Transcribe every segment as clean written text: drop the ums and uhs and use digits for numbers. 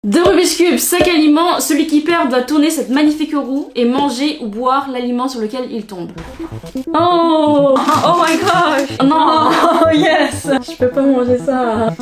2 Rubik's Cube, 5 aliments. Celui qui perd doit tourner cette magnifique roue et manger ou boire l'aliment sur lequel il tombe. Oh, oh my gosh. Non, Oh yes! je peux pas manger ça.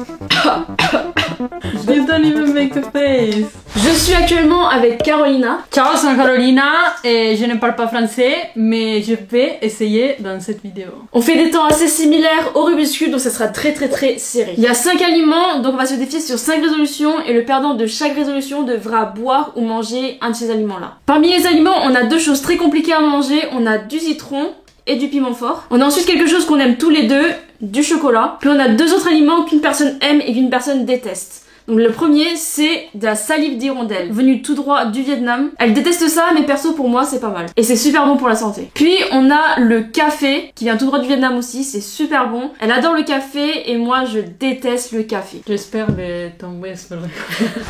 You don't even make a face. Je suis actuellement avec Carolina. Ciao, sono Carolina et je ne parle pas français, mais je vais essayer dans cette vidéo. On fait des temps assez similaires au Rubik's Cube, donc ça sera très serré. Il y a 5 aliments, donc on va se défier sur 5 résolutions et le perdant de chaque résolution devra boire ou manger un de ces aliments-là. Parmi les aliments, on a 2 choses très compliquées à manger. On a du citron et du piment fort. On a ensuite quelque chose qu'on aime tous les deux, du chocolat. Puis on a 2 autres aliments qu'une personne aime et qu'une personne déteste. Donc le premier, c'est de la salive d'hirondelle, venue tout droit du Vietnam. Elle déteste ça, mais perso pour moi c'est pas mal. Et c'est super bon pour la santé. Puis on a le café, qui vient tout droit du Vietnam aussi, c'est super bon. Elle adore le café et moi je déteste le café. J'espère de tomber sur le...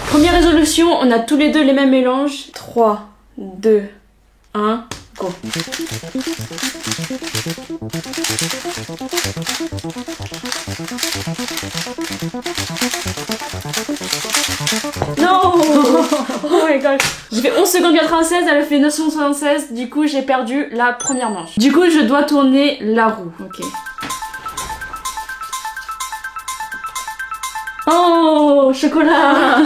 Première résolution, on a tous les deux les mêmes mélanges. 3, 2, 1, go. Non. Oh my god. J'ai fait 11 secondes 96, elle a fait 9 secondes 76, du coup j'ai perdu la première manche. Du coup je dois tourner la roue. Ok. Oh, chocolat.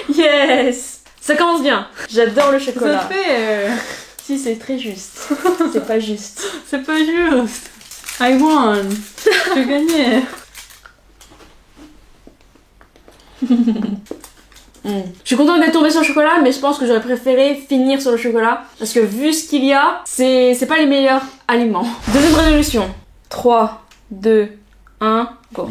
Yes. Ça commence bien. J'adore le chocolat. Ça fait... Si, c'est très juste. C'est pas juste. C'est pas juste. I won. J'ai gagné. Je suis contente d'être tombée sur le chocolat, mais je pense que j'aurais préféré finir sur le chocolat. Parce que vu ce qu'il y a, c'est pas les meilleurs aliments. Deuxième résolution. 3, 2, 1, go.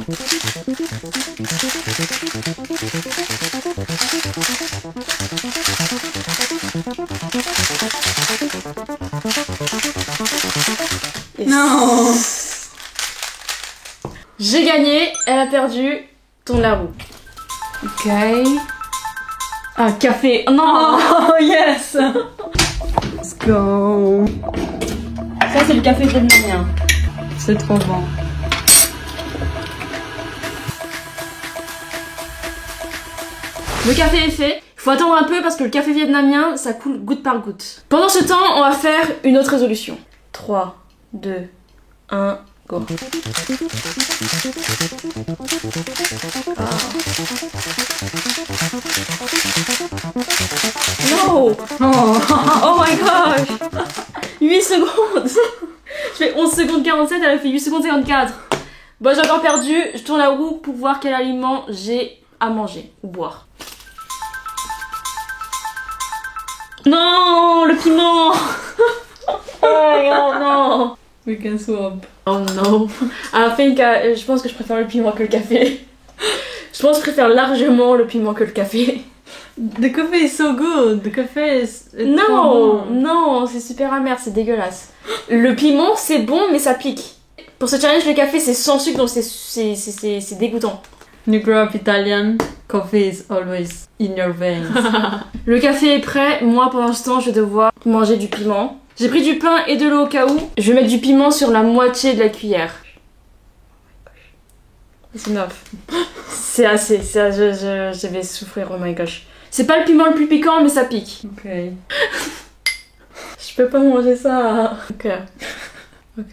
Yes. Non. J'ai gagné, elle a perdu. Tourne la roue. Ok. Ah, café. Non. Oh yes. Let's go. Ça, c'est le café vietnamien. C'est trop bon. Le café est fait. Il faut attendre un peu parce que le café vietnamien, ça coule goutte par goutte. Pendant ce temps, on va faire une autre résolution. 3, 2, 1, go. No. Oh my gosh. 8 secondes. Je fais 11 secondes 47, elle a fait 8 secondes 54. Bon, j'ai encore perdu. Je tourne la roue pour voir quel aliment j'ai à manger ou boire. Non, le piment. Oh non. We can swap. Oh no. I think, je pense que je préfère le piment que le café. Je pense que je préfère largement le piment que le café. The coffee is so good. The coffee is... Non, non, c'est super amer, c'est dégueulasse. Le piment, c'est bon, mais ça pique. Pour ce challenge, le café, c'est sans sucre, donc c'est dégoûtant. You grow up Italian, coffee is always in your veins. Le café est prêt. Moi, pour l'instant, je vais devoir manger du piment. J'ai pris du pain et de l'eau au cas où. Je vais mettre du piment sur la moitié de la cuillère. C'est enough. C'est assez. Je vais souffrir, oh my gosh. C'est pas le piment le plus piquant, mais ça pique. Ok. Je peux pas manger ça. Ok. Ok.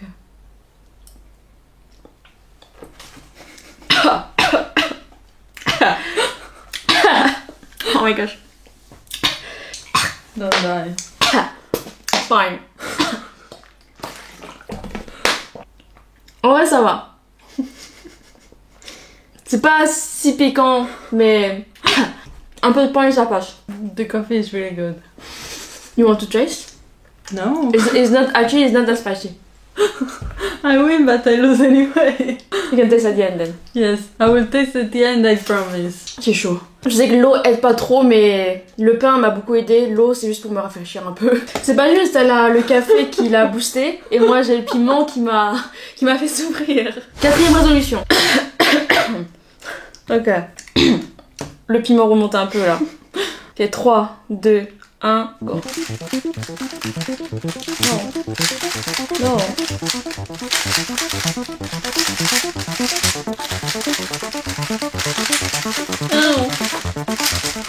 Oh my gosh. Don't die. Fine. Ouais, ça va. C'est pas si piquant, mais un peu de pain et ça passe. The coffee is really good. You want to taste? No. It's not that spicy. I win, but I lose anyway. You can taste at the end then. Yes, I will taste at the end, I promise. C'est chaud. Je sais que l'eau aide pas trop, mais le pain m'a beaucoup aidé. L'eau, c'est juste pour me rafraîchir un peu. C'est pas juste, elle a le café qui l'a boosté, et moi j'ai le piment qui m'a fait souffrir. Quatrième résolution. Ok. Le piment remonte un peu là. Ok, 3, 2, 1, go. Non. Non. Non.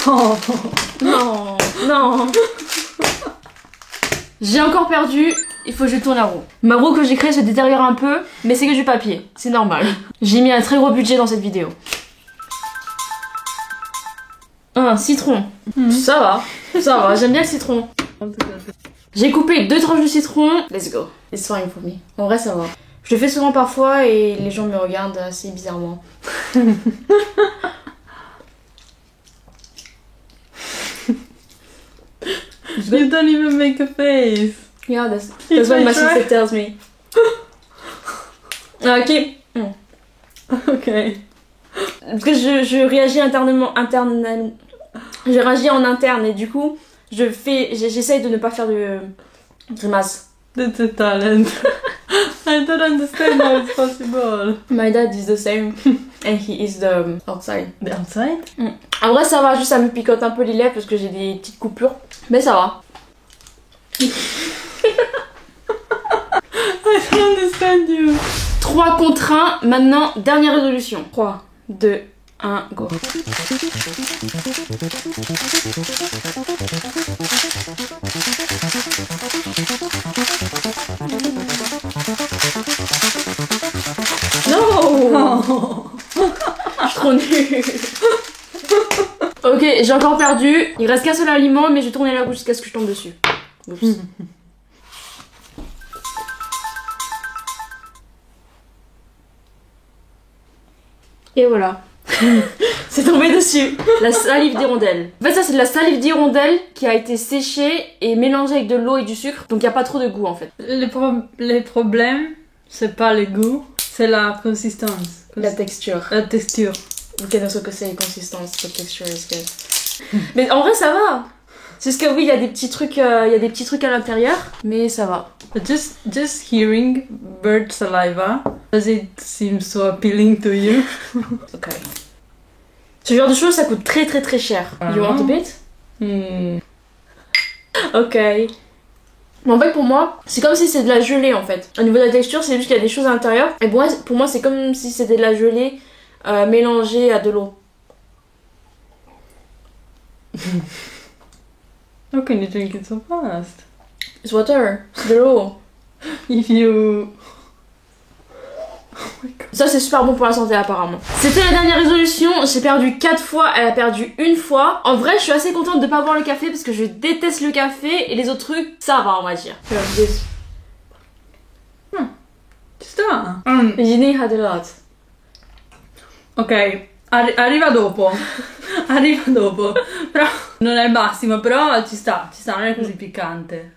Oh. Non, non. J'ai encore perdu, il faut que je tourne la roue. Ma roue que j'ai créée se détériore un peu, mais c'est que du papier, c'est normal. J'ai mis un très gros budget dans cette vidéo. Un citron. Ça va, j'aime bien le citron. J'ai coupé 2 tranches de citron. Let's go. It's fine for me. En vrai, ça va. Je le fais souvent parfois et les gens me regardent assez bizarrement. You don't even make a face. Yeah, that's what my sister tells me. Ok. Ok. Parce que je réagis je réagis en interne et du coup, j'essaye de ne pas faire de grimace. That's a talent. I don't understand how it's possible. My dad is the same. And he is the outside. The outside? En vrai, ça va, juste ça me picote un peu les lèvres parce que j'ai des petites coupures. Mais ça va. I don't understand you. 3 contre 1. Maintenant, dernière résolution. 3, 2, 1, go. Non. Je suis trop nulle. Ok, j'ai encore perdu. Il reste qu'un seul aliment, mais je vais tourner la roue jusqu'à ce que je tombe dessus. Oups. Et voilà. C'est tombé dessus. La salive d'hirondelle. En fait, ça, c'est de la salive d'hirondelle qui a été séchée et mélangée avec de l'eau et du sucre. Donc, il n'y a pas trop de goût en fait. Les problèmes, c'est pas le goût, c'est la consistance. La texture. La texture. Ok, donc ce que c'est, consistance, la texture is good. Mais en vrai, ça va. C'est juste que oui, il y a des petits trucs, à l'intérieur, mais ça va. But just hearing bird saliva, does it seem so appealing to you? Ok. Ce genre de choses, ça coûte très très très cher. You want a bit? Ok. Mais en fait, pour moi, c'est comme si c'était de la gelée en fait. Au niveau de la texture, c'est juste qu'il y a des choses à l'intérieur. Et pour moi, c'est comme si c'était de la gelée mélangée à de l'eau. How can you drink it so fast? It's water, c'est de l'eau. If you... Oh my god. Ça, c'est super bon pour la santé apparemment. C'était la dernière résolution, j'ai perdu 4 fois, elle a perdu 1 fois. En vrai, je suis assez contente de pas boire le café parce que je déteste le café et les autres trucs, ça va on va dire. Sta. Ginny had a lot. Ok, arriva dopo. Arriva dopo. Però non è il massimo, però ci sta, non è così piccante.